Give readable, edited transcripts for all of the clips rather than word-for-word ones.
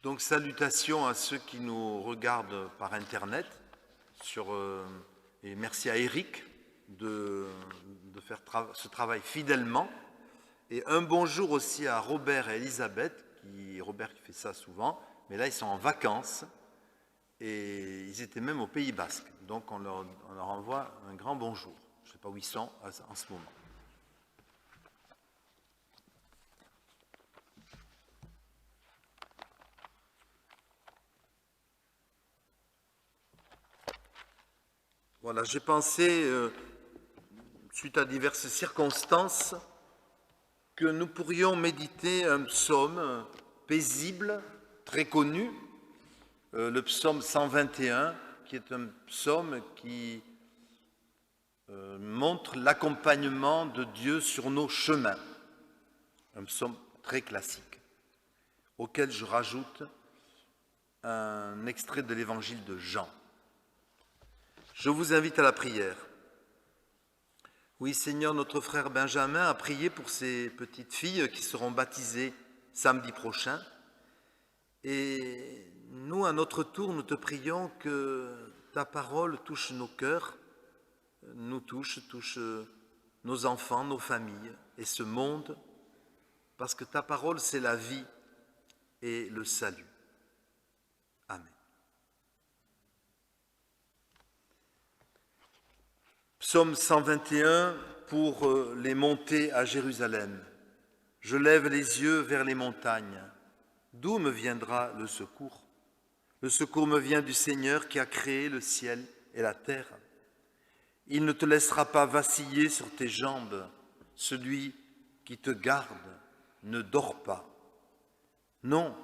Donc salutations à ceux qui nous regardent par Internet et merci à Eric de faire ce travail fidèlement. Et un bonjour aussi à Robert et Elisabeth, Robert qui fait ça souvent, mais là ils sont en vacances et ils étaient même au Pays Basque. Donc on leur envoie un grand bonjour. Je ne sais pas où ils sont en ce moment. Voilà, j'ai pensé, suite à diverses circonstances, que nous pourrions méditer un psaume paisible, très connu, le psaume 121, qui est un psaume qui montre l'accompagnement de Dieu sur nos chemins. Un psaume très classique, auquel je rajoute un extrait de l'évangile de Jean. Je vous invite à la prière. Oui, Seigneur, notre frère Benjamin a prié pour ces petites filles qui seront baptisées samedi prochain. Et nous, à notre tour, nous te prions que ta parole touche nos cœurs, nous touche nos enfants, nos familles et ce monde, parce que ta parole, c'est la vie et le salut. Amen. Psaume 121 pour les montées à Jérusalem. Je lève les yeux vers les montagnes. D'où me viendra le secours? Le secours me vient du Seigneur qui a créé le ciel et la terre. Il ne te laissera pas vaciller sur tes jambes. Celui qui te garde ne dort pas. Non,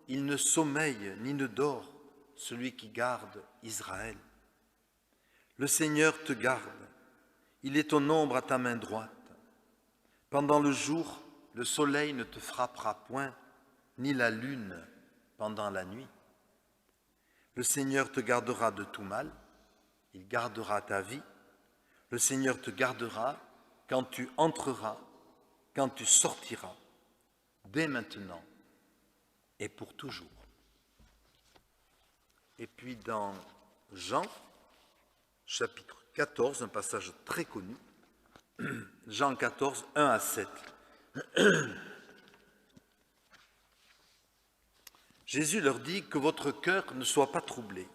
il ne sommeille ni ne dort, celui qui garde Israël. Le Seigneur te garde. Il est ton ombre à ta main droite. Pendant le jour, le soleil ne te frappera point, ni la lune pendant la nuit. Le Seigneur te gardera de tout mal, il gardera ta vie. Le Seigneur te gardera quand tu entreras, quand tu sortiras, dès maintenant et pour toujours. Et puis dans Jean, chapitre 14, un passage très connu, Jean 14, 1 à 7. Jésus leur dit que votre cœur ne soit pas troublé.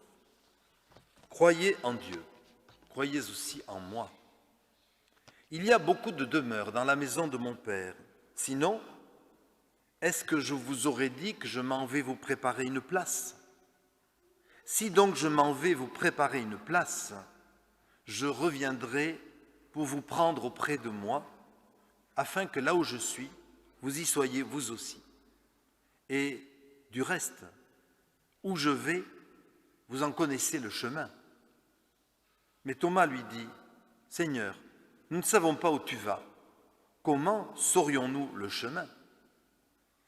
Croyez en Dieu, croyez aussi en moi. Il y a beaucoup de demeures dans la maison de mon Père. Sinon, est-ce que je vous aurais dit que je m'en vais vous préparer une place? Si donc je m'en vais vous préparer une place, je reviendrai pour vous prendre auprès de moi, afin que là où je suis, vous y soyez vous aussi. Et du reste, où je vais, vous en connaissez le chemin. Mais Thomas lui dit, « Seigneur, nous ne savons pas où tu vas. Comment saurions-nous le chemin ?»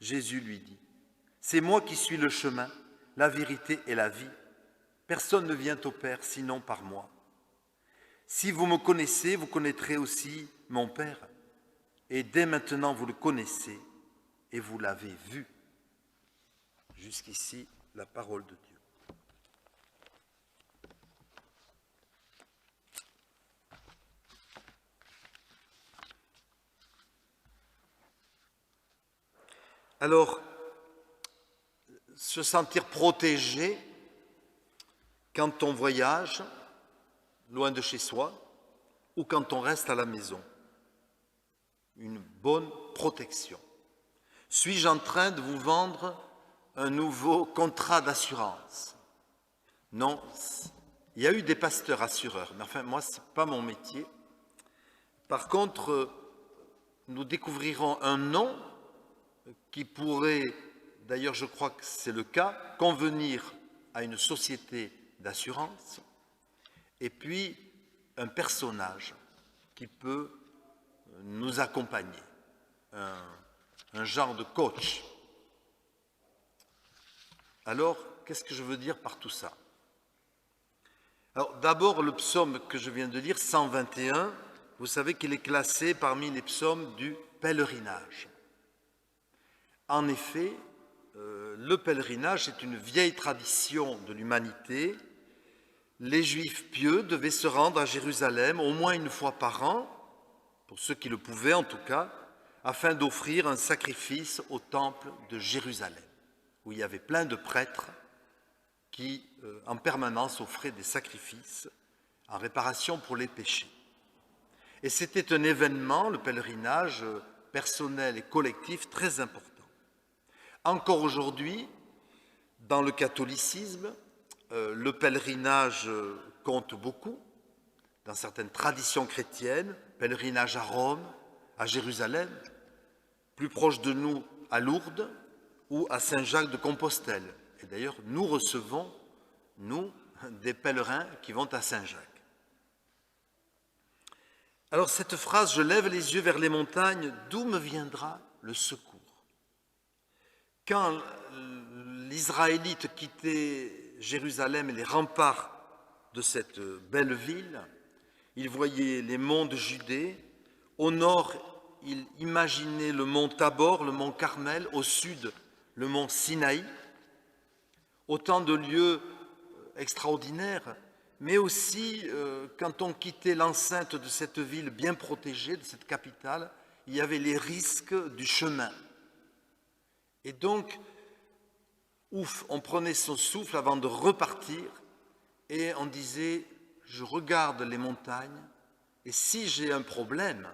Jésus lui dit, « C'est moi qui suis le chemin, la vérité et la vie. Personne ne vient au Père sinon par moi. Si vous me connaissez, vous connaîtrez aussi mon Père. Et dès maintenant, vous le connaissez et vous l'avez vu. » Jusqu'ici, la parole de Dieu. Alors, se sentir protégé quand on voyage loin de chez soi ou quand on reste à la maison. Une bonne protection. Suis-je en train de vous vendre un nouveau contrat d'assurance? Non, il y a eu des pasteurs assureurs, mais enfin, moi, ce n'est pas mon métier. Par contre, nous découvrirons un nom qui pourrait, d'ailleurs je crois que c'est le cas, convenir à une société d'assurance, et puis un personnage qui peut nous accompagner, un genre de coach. Alors, qu'est-ce que je veux dire par tout ça? Alors, d'abord, le psaume que je viens de lire, 121, vous savez qu'il est classé parmi les psaumes du pèlerinage. En effet, le pèlerinage est une vieille tradition de l'humanité. Les Juifs pieux devaient se rendre à Jérusalem au moins une fois par an, pour ceux qui le pouvaient en tout cas, afin d'offrir un sacrifice au temple de Jérusalem, où il y avait plein de prêtres qui, en permanence, offraient des sacrifices en réparation pour les péchés. Et c'était un événement, le pèlerinage personnel et collectif, très important. Encore aujourd'hui, dans le catholicisme, le pèlerinage compte beaucoup. Dans certaines traditions chrétiennes, pèlerinage à Rome, à Jérusalem, plus proche de nous à Lourdes ou à Saint-Jacques de Compostelle. Et d'ailleurs, nous recevons, nous, des pèlerins qui vont à Saint-Jacques. Alors cette phrase, je lève les yeux vers les montagnes, d'où me viendra le secours? Quand l'Israélite quittait Jérusalem et les remparts de cette belle ville, il voyait les monts de Judée. Au nord, il imaginait le mont Tabor, le mont Carmel. Au sud, le mont Sinaï. Autant de lieux extraordinaires, mais aussi, quand on quittait l'enceinte de cette ville bien protégée, de cette capitale, il y avait les risques du chemin. Et donc, on prenait son souffle avant de repartir et on disait, je regarde les montagnes et si j'ai un problème,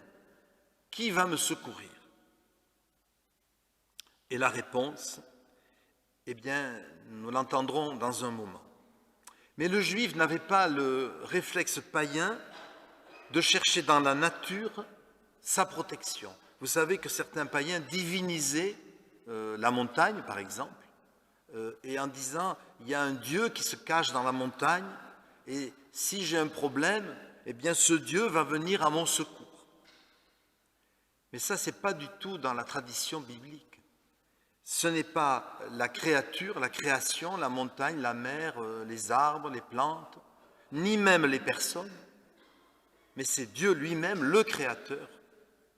qui va me secourir? Et la réponse, eh bien, nous l'entendrons dans un moment. Mais le juif n'avait pas le réflexe païen de chercher dans la nature sa protection. Vous savez que certains païens divinisaient la montagne, par exemple, et en disant, il y a un Dieu qui se cache dans la montagne, et si j'ai un problème, eh bien ce Dieu va venir à mon secours. Mais ça, ce n'est pas du tout dans la tradition biblique. Ce n'est pas la créature, la création, la montagne, la mer, les arbres, les plantes, ni même les personnes, mais c'est Dieu lui-même, le Créateur,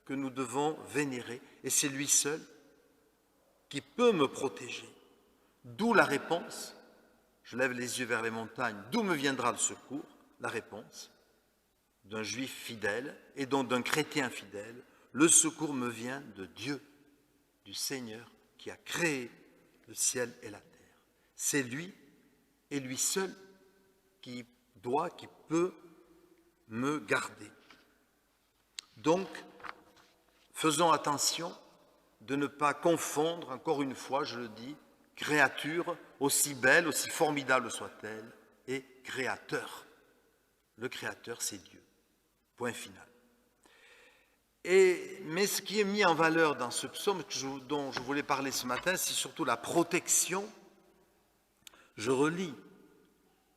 que nous devons vénérer, et c'est lui seul qui peut me protéger. D'où la réponse, je lève les yeux vers les montagnes, d'où me viendra le secours? La réponse d'un juif fidèle et donc d'un chrétien fidèle, le secours me vient de Dieu, du Seigneur qui a créé le ciel et la terre. C'est lui et lui seul qui peut me garder. Donc, faisons attention de ne pas confondre, encore une fois, je le dis, créature, aussi belle, aussi formidable soit-elle, et créateur. Le créateur, c'est Dieu. Point final. Mais ce qui est mis en valeur dans ce psaume dont je voulais parler ce matin, c'est surtout la protection. Je relis.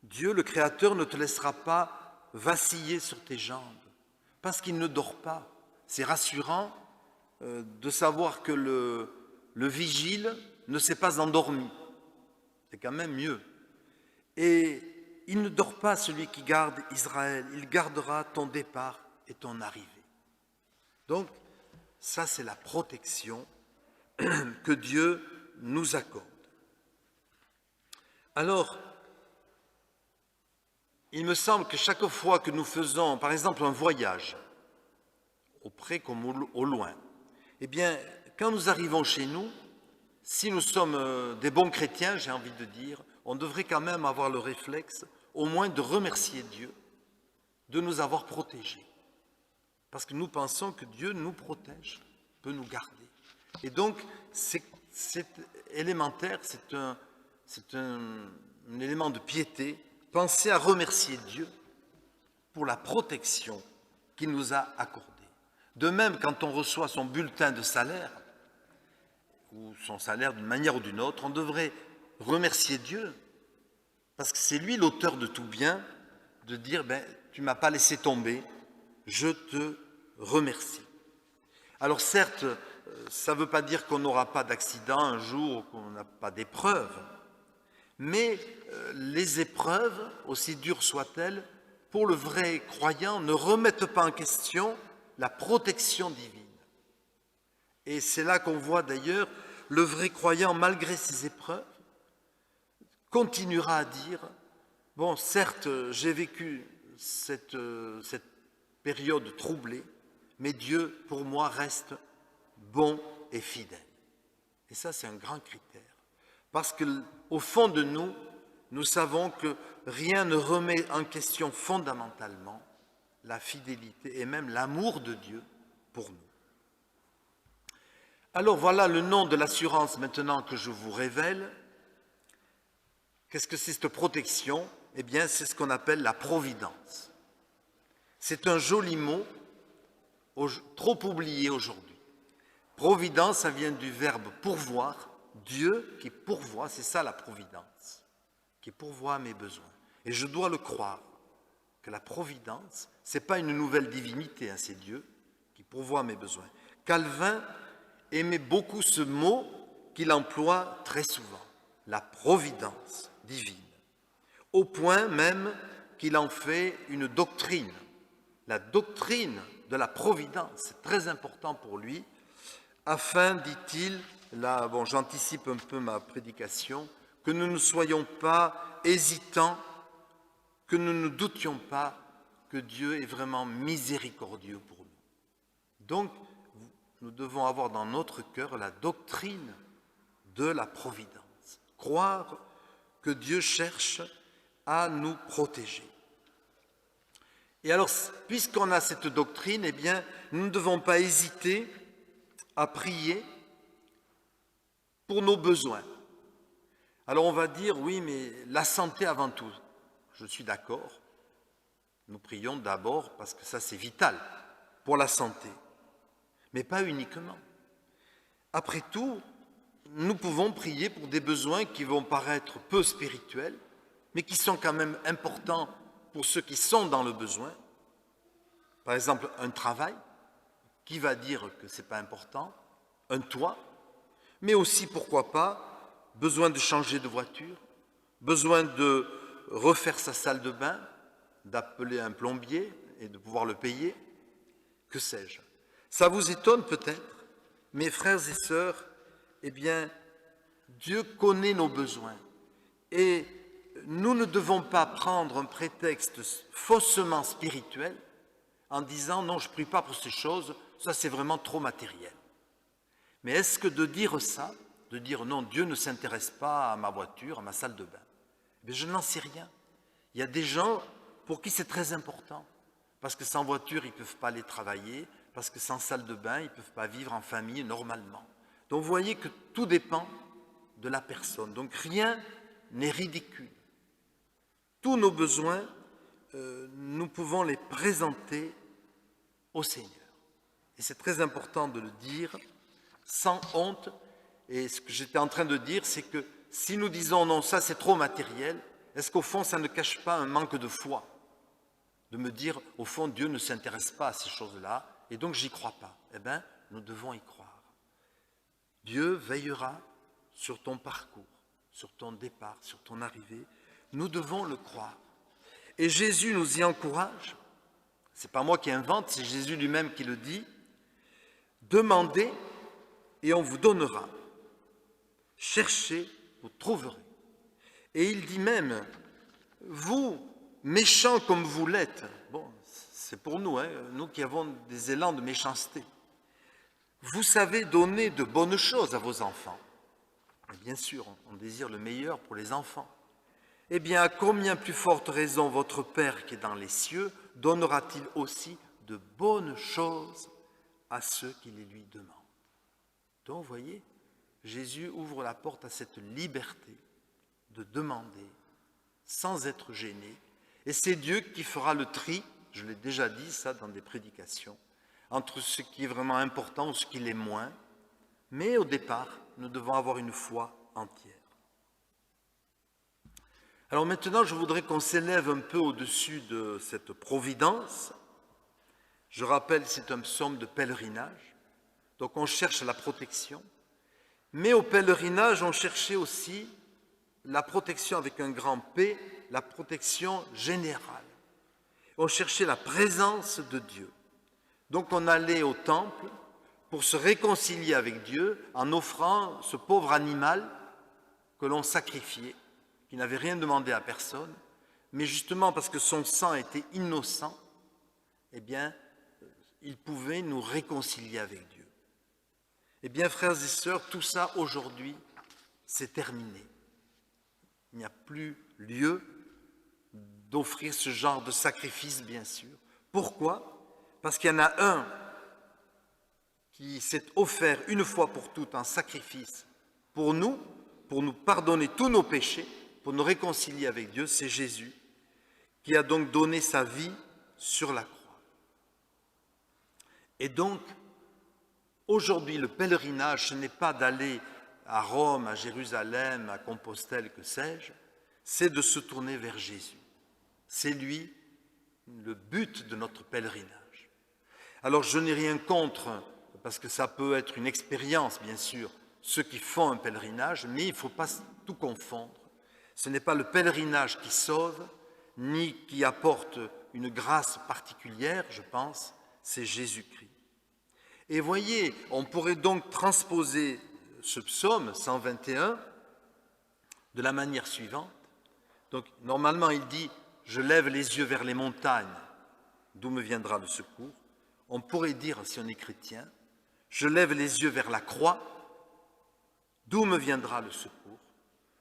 Dieu, le Créateur, ne te laissera pas vaciller sur tes jambes, parce qu'il ne dort pas. C'est rassurant de savoir que le vigile ne s'est pas endormi. C'est quand même mieux. Et il ne dort pas, celui qui garde Israël. Il gardera ton départ et ton arrivée. Donc, ça, c'est la protection que Dieu nous accorde. Alors, il me semble que chaque fois que nous faisons, par exemple, un voyage, au près comme au loin, eh bien, quand nous arrivons chez nous, si nous sommes des bons chrétiens, j'ai envie de dire, on devrait quand même avoir le réflexe, au moins de remercier Dieu de nous avoir protégés. Parce que nous pensons que Dieu nous protège, peut nous garder. Et donc, c'est élémentaire, c'est un élément de piété. Pensez à remercier Dieu pour la protection qu'il nous a accordée. De même, quand on reçoit son bulletin de salaire, ou son salaire d'une manière ou d'une autre, on devrait remercier Dieu, parce que c'est lui l'auteur de tout bien, de dire, tu ne m'as pas laissé tomber, je te remercie. Alors certes, ça ne veut pas dire qu'on n'aura pas d'accident un jour, qu'on n'a pas d'épreuves, mais les épreuves, aussi dures soient-elles, pour le vrai croyant, ne remettent pas en question la protection divine. Et c'est là qu'on voit d'ailleurs le vrai croyant, malgré ses épreuves, continuera à dire, bon, certes, j'ai vécu cette période troublée, mais Dieu, pour moi, reste bon et fidèle. Et ça, c'est un grand critère. Parce qu'au fond de nous, nous savons que rien ne remet en question fondamentalement la fidélité et même l'amour de Dieu pour nous. Alors voilà le nom de l'assurance maintenant que je vous révèle. Qu'est-ce que c'est cette protection? Eh bien, c'est ce qu'on appelle la providence. C'est un joli mot, trop oublié aujourd'hui. Providence, ça vient du verbe pourvoir, Dieu qui pourvoit, c'est ça la providence, qui pourvoit à mes besoins. Et je dois le croire, que la providence, ce n'est pas une nouvelle divinité, hein, c'est Dieu qui pourvoit à mes besoins. Calvin aimait beaucoup ce mot qu'il emploie très souvent, la providence divine, au point même qu'il en fait une doctrine. La doctrine de la providence, c'est très important pour lui, afin, dit-il, là, bon, j'anticipe un peu ma prédication, que nous ne soyons pas hésitants, que nous ne doutions pas que Dieu est vraiment miséricordieux pour nous. Donc, nous devons avoir dans notre cœur la doctrine de la providence, croire que Dieu cherche à nous protéger. Et alors, puisqu'on a cette doctrine, eh bien, nous ne devons pas hésiter à prier pour nos besoins. Alors on va dire, oui, mais la santé avant tout. Je suis d'accord. Nous prions d'abord parce que ça c'est vital pour la santé, mais pas uniquement. Après tout, nous pouvons prier pour des besoins qui vont paraître peu spirituels, mais qui sont quand même importants pour ceux qui sont dans le besoin. Par exemple, un travail, qui va dire que ce n'est pas important, un toit, mais aussi, pourquoi pas, besoin de changer de voiture, besoin de refaire sa salle de bain, d'appeler un plombier et de pouvoir le payer, que sais-je. Ça vous étonne peut-être, mes frères et sœurs, eh bien, Dieu connaît nos besoins et nous ne devons pas prendre un prétexte faussement spirituel en disant non, je ne prie pas pour ces choses, ça c'est vraiment trop matériel. Mais est-ce que de dire ça, de dire non, Dieu ne s'intéresse pas à ma voiture, à ma salle de bain, mais je n'en sais rien. Il y a des gens pour qui c'est très important, parce que sans voiture, ils ne peuvent pas aller travailler, parce que sans salle de bain, ils ne peuvent pas vivre en famille normalement. Donc vous voyez que tout dépend de la personne. Donc rien n'est ridicule. Tous nos besoins, nous pouvons les présenter au Seigneur. Et c'est très important de le dire sans honte. Et ce que j'étais en train de dire, c'est que si nous disons non, ça c'est trop matériel, est-ce qu'au fond ça ne cache pas un manque de foi? De me dire, au fond, Dieu ne s'intéresse pas à ces choses-là, et donc j'y crois pas. Eh bien, nous devons y croire. Dieu veillera sur ton parcours, sur ton départ, sur ton arrivée. Nous devons le croire. Et Jésus nous y encourage. Ce n'est pas moi qui invente, c'est Jésus lui-même qui le dit. Demandez et on vous donnera. Cherchez, vous trouverez. Et il dit même, vous, méchants comme vous l'êtes, bon, c'est pour nous, hein, nous qui avons des élans de méchanceté, vous savez donner de bonnes choses à vos enfants. Et bien sûr, on désire le meilleur pour les enfants. Eh bien, à combien plus forte raison votre Père qui est dans les cieux donnera-t-il aussi de bonnes choses à ceux qui les lui demandent? Donc, vous voyez, Jésus ouvre la porte à cette liberté de demander sans être gêné. Et c'est Dieu qui fera le tri, je l'ai déjà dit ça dans des prédications, entre ce qui est vraiment important ou ce qui l'est moins. Mais au départ, nous devons avoir une foi entière. Alors maintenant, je voudrais qu'on s'élève un peu au-dessus de cette providence. Je rappelle, c'est un psaume de pèlerinage. Donc on cherche la protection. Mais au pèlerinage, on cherchait aussi la protection avec un grand P, la protection générale. On cherchait la présence de Dieu. Donc on allait au temple pour se réconcilier avec Dieu en offrant ce pauvre animal que l'on sacrifiait, qui n'avait rien demandé à personne, mais justement parce que son sang était innocent, eh bien, il pouvait nous réconcilier avec Dieu. Eh bien, frères et sœurs, tout ça aujourd'hui, c'est terminé. Il n'y a plus lieu d'offrir ce genre de sacrifice, bien sûr. Pourquoi? Parce qu'il y en a un qui s'est offert une fois pour toutes en sacrifice pour nous pardonner tous nos péchés, pour nous réconcilier avec Dieu, c'est Jésus, qui a donc donné sa vie sur la croix. Et donc, aujourd'hui, le pèlerinage, ce n'est pas d'aller à Rome, à Jérusalem, à Compostelle, que sais-je, c'est de se tourner vers Jésus. C'est lui le but de notre pèlerinage. Alors, je n'ai rien contre, parce que ça peut être une expérience, bien sûr, ceux qui font un pèlerinage, mais il ne faut pas tout confondre. Ce n'est pas le pèlerinage qui sauve, ni qui apporte une grâce particulière, je pense, c'est Jésus-Christ. Et voyez, on pourrait donc transposer ce psaume 121 de la manière suivante. Donc, normalement, il dit « Je lève les yeux vers les montagnes, d'où me viendra le secours ». On pourrait dire, si on est chrétien, « Je lève les yeux vers la croix, d'où me viendra le secours ».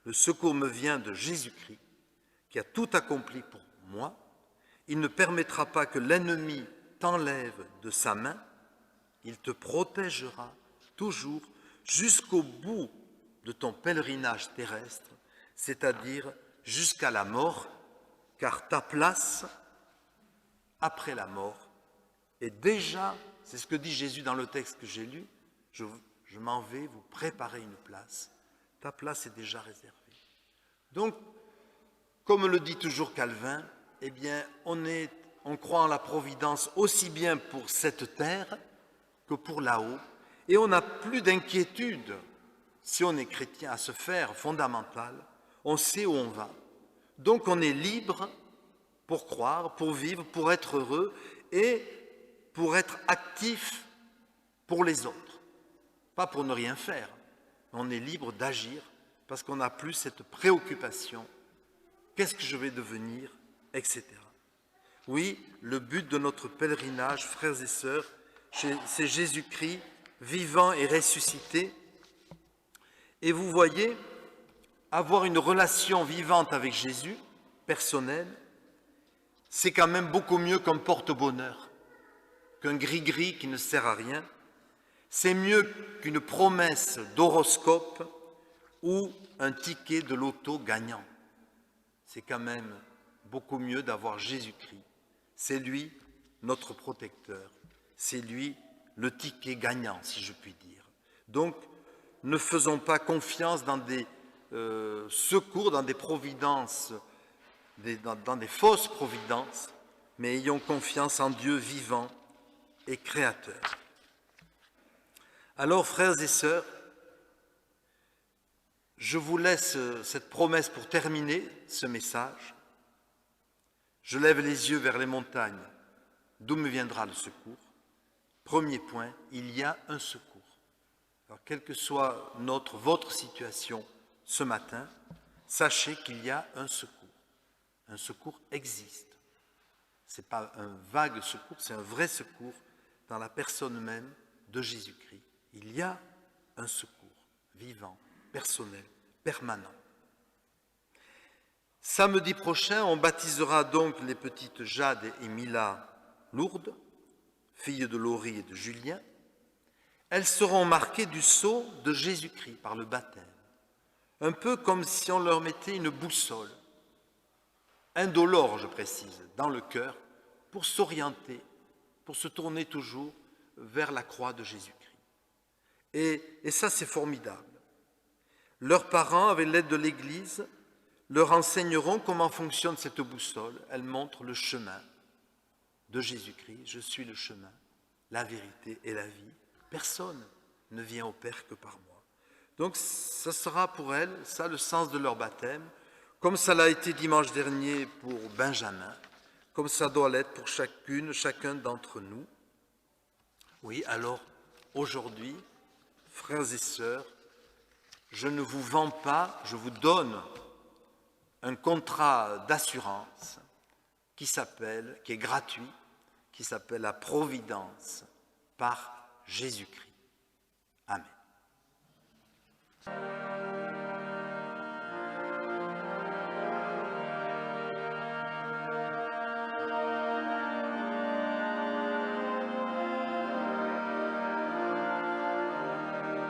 Le secours me vient de Jésus-Christ, qui a tout accompli pour moi. Il ne permettra pas que l'ennemi t'enlève de sa main. Il te protégera toujours jusqu'au bout de ton pèlerinage terrestre, c'est-à-dire jusqu'à la mort, car ta place après la mort est déjà, c'est ce que dit Jésus dans le texte que j'ai lu, je m'en vais vous préparer une place. Ta place est déjà réservée. Donc, comme le dit toujours Calvin, eh bien, on croit en la providence aussi bien pour cette terre que pour là-haut, et on n'a plus d'inquiétude, si on est chrétien, à se faire fondamental, on sait où on va. Donc on est libre pour croire, pour vivre, pour être heureux et pour être actif pour les autres. Pas pour ne rien faire, on est libre d'agir parce qu'on n'a plus cette préoccupation, qu'est-ce que je vais devenir, etc. Oui, le but de notre pèlerinage, frères et sœurs, c'est Jésus-Christ, vivant et ressuscité. Et vous voyez, avoir une relation vivante avec Jésus, personnelle, c'est quand même beaucoup mieux qu'un porte-bonheur, qu'un gris-gris qui ne sert à rien. C'est mieux qu'une promesse d'horoscope ou un ticket de loto gagnant. C'est quand même beaucoup mieux d'avoir Jésus-Christ. C'est lui notre protecteur. C'est lui le ticket gagnant, si je puis dire. Donc, ne faisons pas confiance dans des secours, dans des providences, dans des fausses providences, mais ayons confiance en Dieu vivant et créateur. Alors, frères et sœurs, je vous laisse cette promesse pour terminer ce message. Je lève les yeux vers les montagnes, d'où me viendra le secours. Premier point, il y a un secours. Alors, quelle que soit votre situation ce matin, sachez qu'il y a un secours. Un secours existe. Ce n'est pas un vague secours, c'est un vrai secours dans la personne même de Jésus-Christ. Il y a un secours vivant, personnel, permanent. Samedi prochain, on baptisera donc les petites Jade et Mila Lourdes, filles de Laurie et de Julien. Elles seront marquées du sceau de Jésus-Christ par le baptême, un peu comme si on leur mettait une boussole, indolore, je précise, dans le cœur, pour s'orienter, pour se tourner toujours vers la croix de Jésus-Christ. Et ça, c'est formidable. Leurs parents, avec l'aide de l'Église, leur enseigneront comment fonctionne cette boussole. Elle montre le chemin de Jésus-Christ. Je suis le chemin, la vérité et la vie. Personne ne vient au Père que par moi. Donc, ce sera pour elles, ça, le sens de leur baptême, comme ça l'a été dimanche dernier pour Benjamin, comme ça doit l'être pour chacun d'entre nous. Oui, alors, aujourd'hui, frères et sœurs, je ne vous vends pas, je vous donne un contrat d'assurance qui est gratuit, qui s'appelle la providence par Jésus-Christ. Amen.